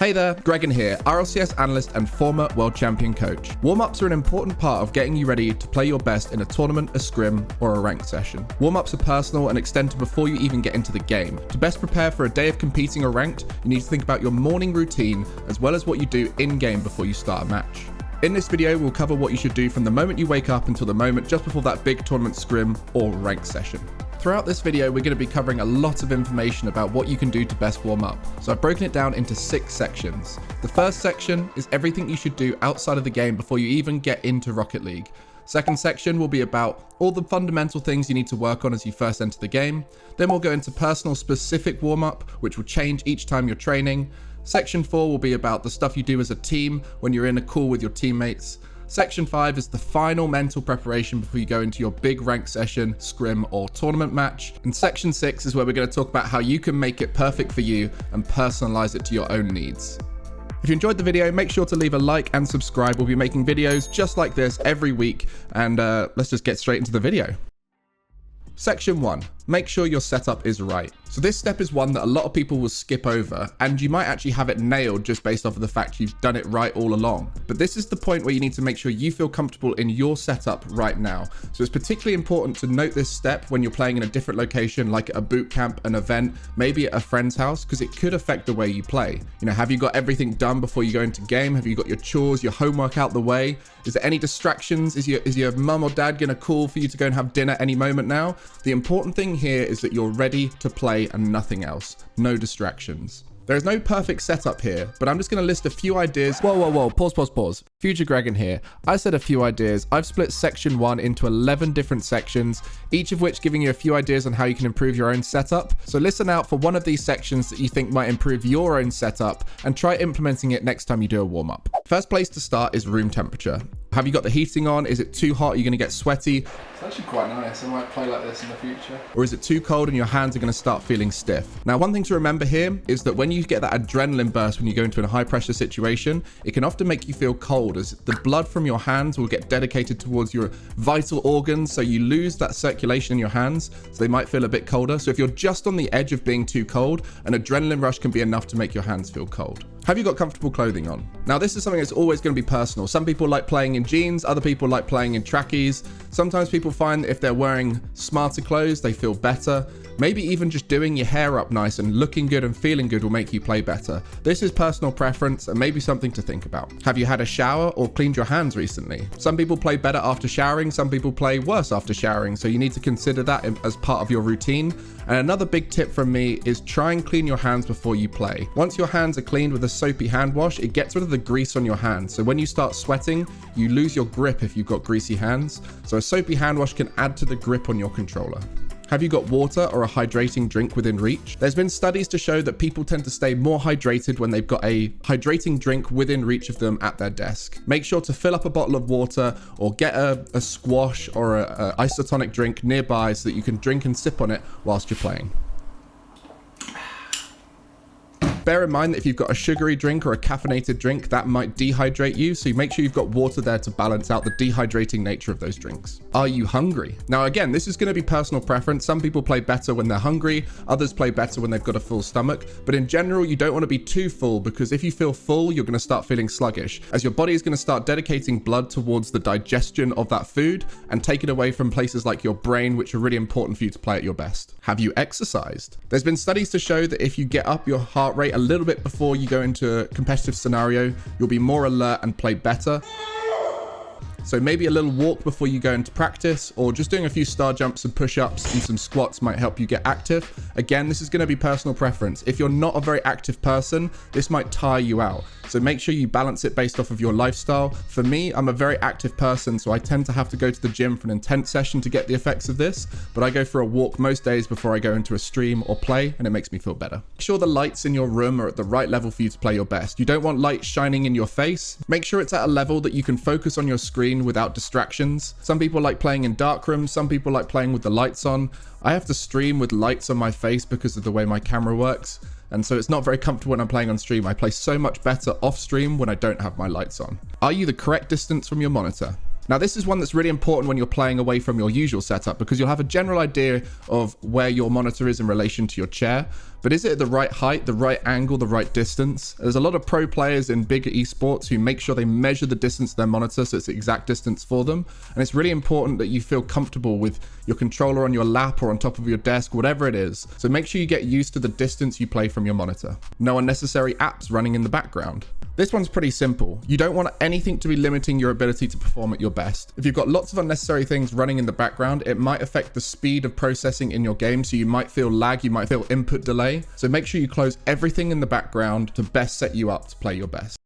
Hey there, Gregan here, RLCS analyst and former world champion coach. Warm-ups are an important part of getting you ready to play your best in a tournament, a scrim, or a ranked session. Warm-ups are personal and extend to before you even get into the game. To best prepare for a day of competing or ranked, you need to think about your morning routine as well as what you do in-game before you start a match. In this video, we'll cover what you should do from the moment you wake up until the moment just before that big tournament scrim or ranked session. Throughout this video, we're going to be covering a lot of information about what you can do to best warm up. So I've broken it down into 6 sections. The first section is everything you should do outside of the game before you even get into Rocket League. Second section will be about all the fundamental things you need to work on as you first enter the game. Then we'll go into personal specific warm up, which will change each time you're training. Section 4 will be about the stuff you do as a team when you're in a call with your teammates. Section 5 is the final mental preparation before you go into your big rank session, scrim, or tournament match. And Section 6 is where we're going to talk about how you can make it perfect for you and personalize it to your own needs. If you enjoyed the video, make sure to leave a like and subscribe. We'll be making videos just like this every week. And let's just get straight into the video. Section 1. Make sure your setup is right. So this step is one that a lot of people will skip over, and you might actually have it nailed just based off of the fact you've done it right all along. But this is the point where you need to make sure you feel comfortable in your setup right now. So it's particularly important to note this step when you're playing in a different location, like at a boot camp, an event, maybe at a friend's house, because it could affect the way you play. You know, have you got everything done before you go into game? Have you got your chores, your homework out the way? Is there any distractions? Is your mum or dad gonna call for you to go and have dinner any moment now? The important thing here is that you're ready to play and nothing else. No distractions. There is no perfect setup here, but I'm just going to list a few ideas. Whoa, pause. Future Gregan here. I said a few ideas. I've split section 1 into 11 different sections, each of which giving you a few ideas on how you can improve your own setup. So listen out for one of these sections that you think might improve your own setup and try implementing it next time you do a warm-up. First place to start is room temperature. Have you got the heating on? Is it too hot? Are you going to get sweaty? It's actually quite nice. I might play like this in the future. Or is it too cold and your hands are going to start feeling stiff? Now, one thing to remember here is that when you get that adrenaline burst when you go into a high pressure situation, it can often make you feel cold as the blood from your hands will get dedicated towards your vital organs. So you lose that circulation in your hands. So they might feel a bit colder. So if you're just on the edge of being too cold, an adrenaline rush can be enough to make your hands feel cold. Have you got comfortable clothing on? Now, this is something that's always going to be personal. Some people like playing in jeans, other people like playing in trackies. Sometimes people find that if they're wearing smarter clothes, they feel better. Maybe even just doing your hair up nice and looking good and feeling good will make you play better. This is personal preference and maybe something to think about. Have you had a shower or cleaned your hands recently? Some people play better after showering, some people play worse after showering, so you need to consider that as part of your routine. And another big tip from me is try and clean your hands before you play. Once your hands are cleaned with a soapy hand wash, it gets rid of the grease on your hands. So when you start sweating, you lose your grip if you've got greasy hands. So a soapy hand wash can add to the grip on your controller. Have you got water or a hydrating drink within reach? There's been studies to show that people tend to stay more hydrated when they've got a hydrating drink within reach of them at their desk. Make sure to fill up a bottle of water or get a squash or a isotonic drink nearby so that you can drink and sip on it whilst you're playing. Bear in mind that if you've got a sugary drink or a caffeinated drink, that might dehydrate you. So make sure you've got water there to balance out the dehydrating nature of those drinks. Are you hungry? Now, again, this is going to be personal preference. Some people play better when they're hungry. Others play better when they've got a full stomach. But in general, you don't want to be too full because if you feel full, you're going to start feeling sluggish as your body is going to start dedicating blood towards the digestion of that food and take it away from places like your brain, which are really important for you to play at your best. Have you exercised? There's been studies to show that if you get up your heart rate a little bit before you go into a competitive scenario, you'll be more alert and play better. So maybe a little walk before you go into practice, or just doing a few star jumps and push-ups and some squats might help you get active. Again, this is going to be personal preference. If you're not a very active person, this might tire you out. So make sure you balance it based off of your lifestyle. For me, I'm a very active person, so I tend to have to go to the gym for an intense session to get the effects of this, but I go for a walk most days before I go into a stream or play, and it makes me feel better. Make sure the lights in your room are at the right level for you to play your best. You don't want light shining in your face. Make sure it's at a level that you can focus on your screen without distractions. Some people like playing in dark rooms, some people like playing with the lights on. I have to stream with lights on my face because of the way my camera works. And so it's not very comfortable when I'm playing on stream. I play so much better off stream when I don't have my lights on. Are you the correct distance from your monitor? Now, this is one that's really important when you're playing away from your usual setup because you'll have a general idea of where your monitor is in relation to your chair. But is it at the right height, the right angle, the right distance? There's a lot of pro players in bigger esports who make sure they measure the distance of their monitor so it's the exact distance for them. And it's really important that you feel comfortable with your controller on your lap or on top of your desk, whatever it is. So make sure you get used to the distance you play from your monitor. No unnecessary apps running in the background. This one's pretty simple. You don't want anything to be limiting your ability to perform at your best. If you've got lots of unnecessary things running in the background, it might affect the speed of processing in your game. So you might feel lag, you might feel input delay. So make sure you close everything in the background to best set you up to play your best.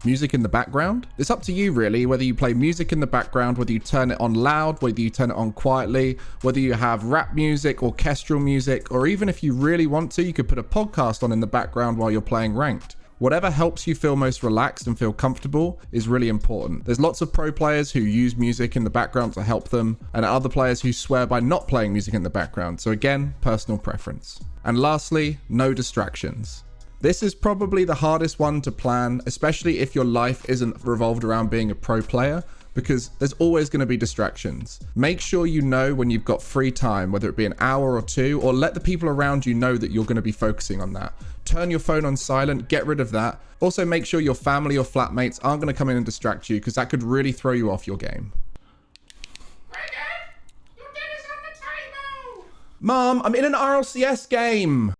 Music in the background? It's up to you really, whether you play music in the background, whether you turn it on loud, whether you turn it on quietly, whether you have rap music, orchestral music, or even if you really want to, you could put a podcast on in the background while you're playing ranked. Whatever helps you feel most relaxed and feel comfortable is really important. There's lots of pro players who use music in the background to help them, and other players who swear by not playing music in the background. So again, personal preference. And lastly, no distractions. This is probably the hardest one to plan, especially if your life isn't revolved around being a pro player, because there's always going to be distractions. Make sure you know when you've got free time, whether it be an hour or two, or let the people around you know that you're going to be focusing on that. Turn your phone on silent, get rid of that. Also make sure your family or flatmates aren't going to come in and distract you because that could really throw you off your game. Gregan, your dinner's on the table. Mom, I'm in an RLCS game.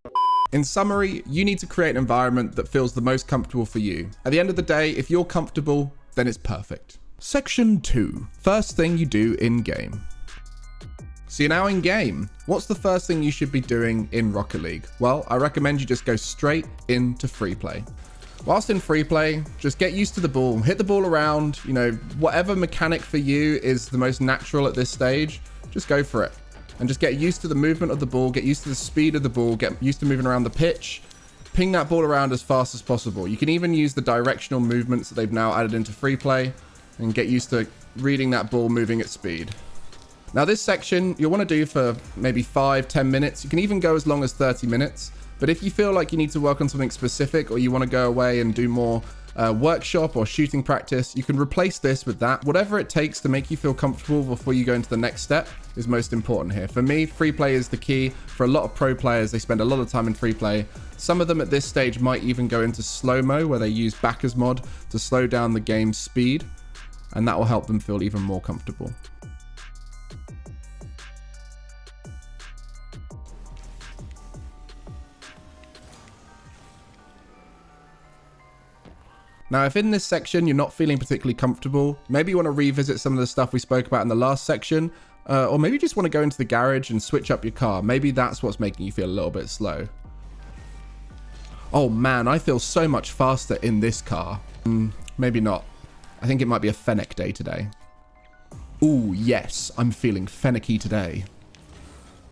In summary, you need to create an environment that feels the most comfortable for you. At the end of the day, if you're comfortable, then it's perfect. Section 2. First thing you do in game. So you're now in game. What's the first thing you should be doing in Rocket League? Well, I recommend you just go straight into free play. Whilst in free play, just get used to the ball, hit the ball around, whatever mechanic for you is the most natural at this stage, just go for it. And just get used to the movement of the ball, get used to the speed of the ball, get used to moving around the pitch, ping that ball around as fast as possible. You can even use the directional movements that they've now added into free play and get used to reading that ball moving at speed. Now this section you'll want to do for maybe 5-10 minutes. You can even go as long as 30 minutes. But if you feel like you need to work on something specific or you want to go away and do more workshop or shooting practice, you can replace this with that. Whatever it takes to make you feel comfortable before you go into the next step is most important here. For me, free play is the key. For a lot of pro players, they spend a lot of time in free play. Some of them at this stage might even go into slow-mo where they use backers mod to slow down the game's speed, and that will help them feel even more comfortable. Now, if in this section you're not feeling particularly comfortable, maybe you want to revisit some of the stuff we spoke about in the last section, or maybe you just want to go into the garage and switch up your car. Maybe that's what's making you feel a little bit slow. Oh man, I feel so much faster in this car. Maybe not. I think it might be a Fennec day today. Ooh, yes, I'm feeling fennicky today.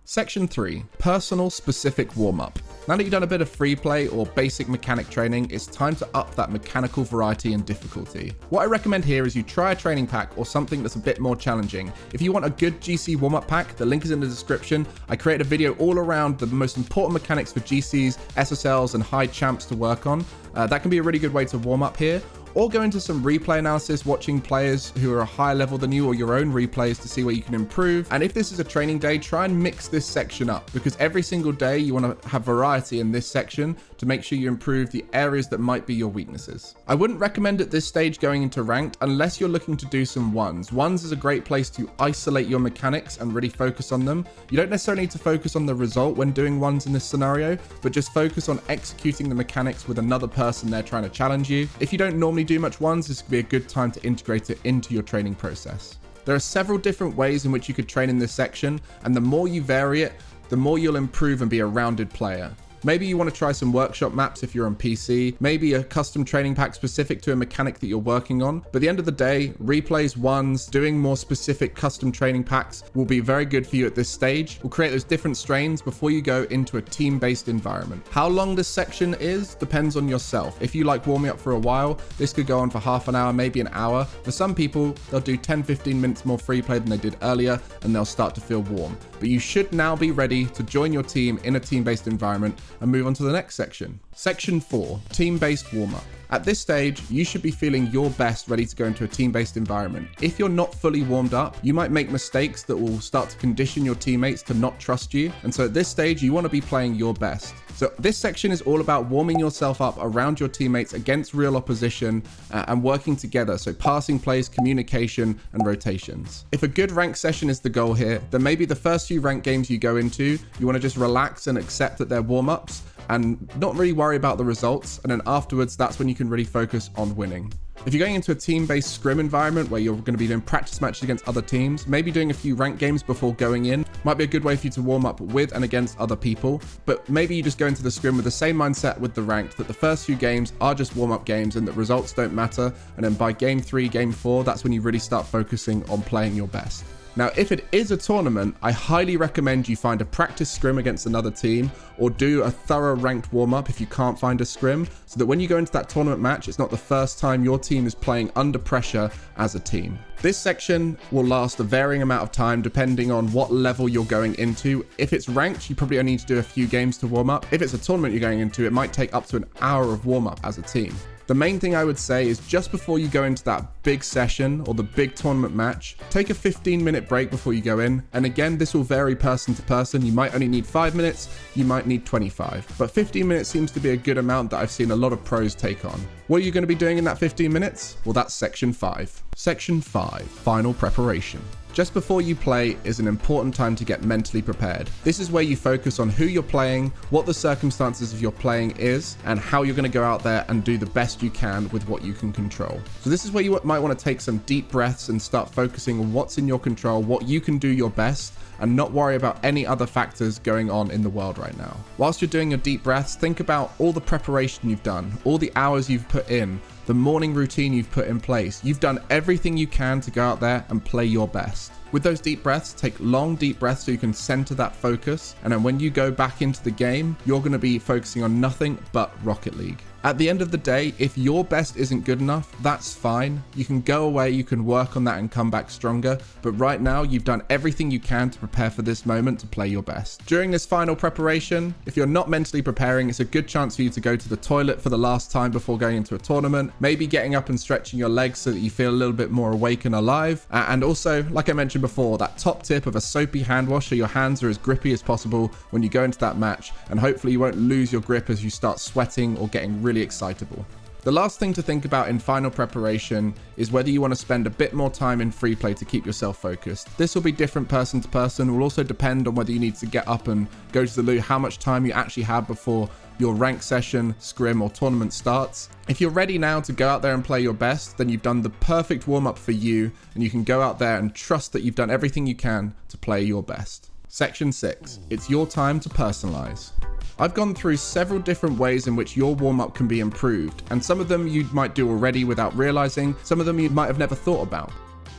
Section 3, personal specific warm-up. Now that you've done a bit of free play or basic mechanic training, it's time to up that mechanical variety and difficulty. What I recommend here is you try a training pack or something that's a bit more challenging. If you want a good GC warm-up pack, the link is in the description. I created a video all around the most important mechanics for GCs, SSLs, and high champs to work on. That can be a really good way to warm up here. Or go into some replay analysis, watching players who are a higher level than you or your own replays to see where you can improve. And if this is a training day, try and mix this section up because every single day you want to have variety in this section to make sure you improve the areas that might be your weaknesses. I wouldn't recommend at this stage going into ranked unless you're looking to do some ones. Ones is a great place to isolate your mechanics and really focus on them. You don't necessarily need to focus on the result when doing ones in this scenario, but just focus on executing the mechanics with another person there trying to challenge you. If you don't normally do much ones, this could be a good time to integrate it into your training process. There are several different ways in which you could train in this section, and the more you vary it, the more you'll improve and be a rounded player. Maybe you want to try some workshop maps if you're on PC, maybe a custom training pack specific to a mechanic that you're working on. But at the end of the day, replays, ones, doing more specific custom training packs will be very good for you at this stage. We'll create those different strains before you go into a team-based environment. How long this section is depends on yourself. If you like warming up for a while, this could go on for half an hour, maybe an hour. For some people, they'll do 10-15 minutes more free play than they did earlier, and they'll start to feel warm. But you should now be ready to join your team in a team-based environment and move on to the next section. Section 4, team-based warm-up. At this stage, you should be feeling your best, ready to go into a team-based environment. If you're not fully warmed up, you might make mistakes that will start to condition your teammates to not trust you. And so at this stage, you want to be playing your best. So this section is all about warming yourself up around your teammates against real opposition and working together. So passing plays, communication, and rotations. If a good rank session is the goal here, then maybe the first few rank games you go into, you want to just relax and accept that they're warm-ups and not really worry about the results. And then afterwards, that's when you can really focus on winning. If you're going into a team-based scrim environment where you're going to be doing practice matches against other teams, maybe doing a few rank games before going in might be a good way for you to warm up with and against other people. But maybe you just go into the scrim with the same mindset with the ranked, that the first few games are just warm-up games and that results don't matter. And then by game 3, game 4, that's when you really start focusing on playing your best. Now, if it is a tournament, I highly recommend you find a practice scrim against another team or do a thorough ranked warm-up if you can't find a scrim, so that when you go into that tournament match, it's not the first time your team is playing under pressure as a team. This section will last a varying amount of time depending on what level you're going into. If it's ranked, you probably only need to do a few games to warm up. If it's a tournament you're going into, it might take up to an hour of warm-up as a team. The main thing I would say is just before you go into that big session or the big tournament match, take a 15-minute break before you go in. And again, this will vary person to person. You might only need 5 minutes, you might need 25. But 15 minutes seems to be a good amount that I've seen a lot of pros take on. What are you going to be doing in that 15 minutes? Well, that's section 5. Section 5, final preparation. Just before you play is an important time to get mentally prepared. This is where you focus on who you're playing, what the circumstances of your playing is, and how you're going to go out there and do the best you can with what you can control. So this is where you might want to take some deep breaths and start focusing on what's in your control, what you can do your best, and not worry about any other factors going on in the world right now. Whilst you're doing your deep breaths, think about all the preparation you've done, all the hours you've put in, the morning routine you've put in place. You've done everything you can to go out there and play your best. With those deep breaths, take long deep breaths so you can center that focus. And then when you go back into the game, you're going to be focusing on nothing but Rocket League. At the end of the day, if your best isn't good enough, that's fine. You can go away, you can work on that and come back stronger. But right now, you've done everything you can to prepare for this moment to play your best. During this final preparation, if you're not mentally preparing, it's a good chance for you to go to the toilet for the last time before going into a tournament. Maybe getting up and stretching your legs so that you feel a little bit more awake and alive. And also, like I mentioned before, that top tip of a soapy hand wash so your hands are as grippy as possible when you go into that match. And hopefully you won't lose your grip as you start sweating or getting really excitable. The last thing to think about in final preparation is whether you want to spend a bit more time in free play to keep yourself focused. This will be different person to person. It will also depend on whether you need to get up and go to the loo, how much time you actually have before your rank session, scrim, or tournament starts. If you're ready now to go out there and play your best, then you've done the perfect warm-up for you, and you can go out there and trust that you've done everything you can to play your best. Section 6, it's your time to personalize. I've gone through several different ways in which your warm-up can be improved, and some of them you might do already without realizing, some of them you might have never thought about.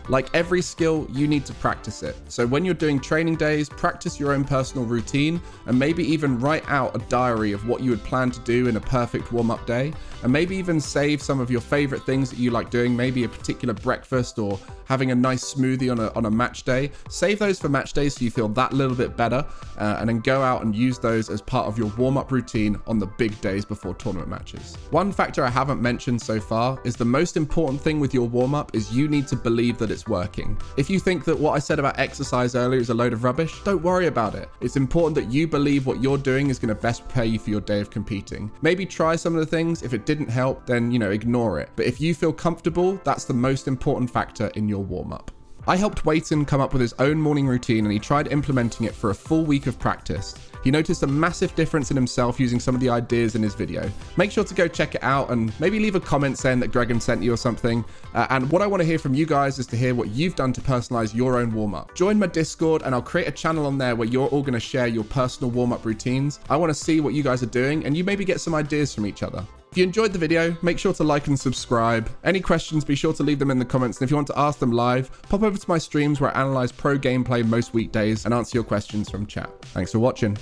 Like every skill, you need to practice it. So when you're doing training days, practice your own personal routine and maybe even write out a diary of what you would plan to do in a perfect warm-up day. And maybe even save some of your favorite things that you like doing, maybe a particular breakfast or having a nice smoothie on a match day. Save those for match days so you feel that little bit better, and then go out and use those as part of your warm-up routine on the big days before tournament matches. One factor I haven't mentioned so far is the most important thing with your warm-up is you need to believe that it's working. If you think that what I said about exercise earlier is a load of rubbish, don't worry about it. It's important that you believe what you're doing is going to best prepare you for your day of competing. Maybe try some of the things. If it didn't help, then, ignore it. But if you feel comfortable, that's the most important factor in your warm-up. I helped Wayton come up with his own morning routine, and he tried implementing it for a full week of practice. He noticed a massive difference in himself using some of the ideas in his video. Make sure to go check it out and maybe leave a comment saying that Gregan sent you or something. And what I want to hear from you guys is to hear what you've done to personalize your own warm-up. Join my Discord and I'll create a channel on there where you're all going to share your personal warm-up routines. I want to see what you guys are doing and you maybe get some ideas from each other. If you enjoyed the video, make sure to like and subscribe. Any questions, be sure to leave them in the comments. And if you want to ask them live, pop over to my streams where I analyze pro gameplay most weekdays and answer your questions from chat. Thanks for watching.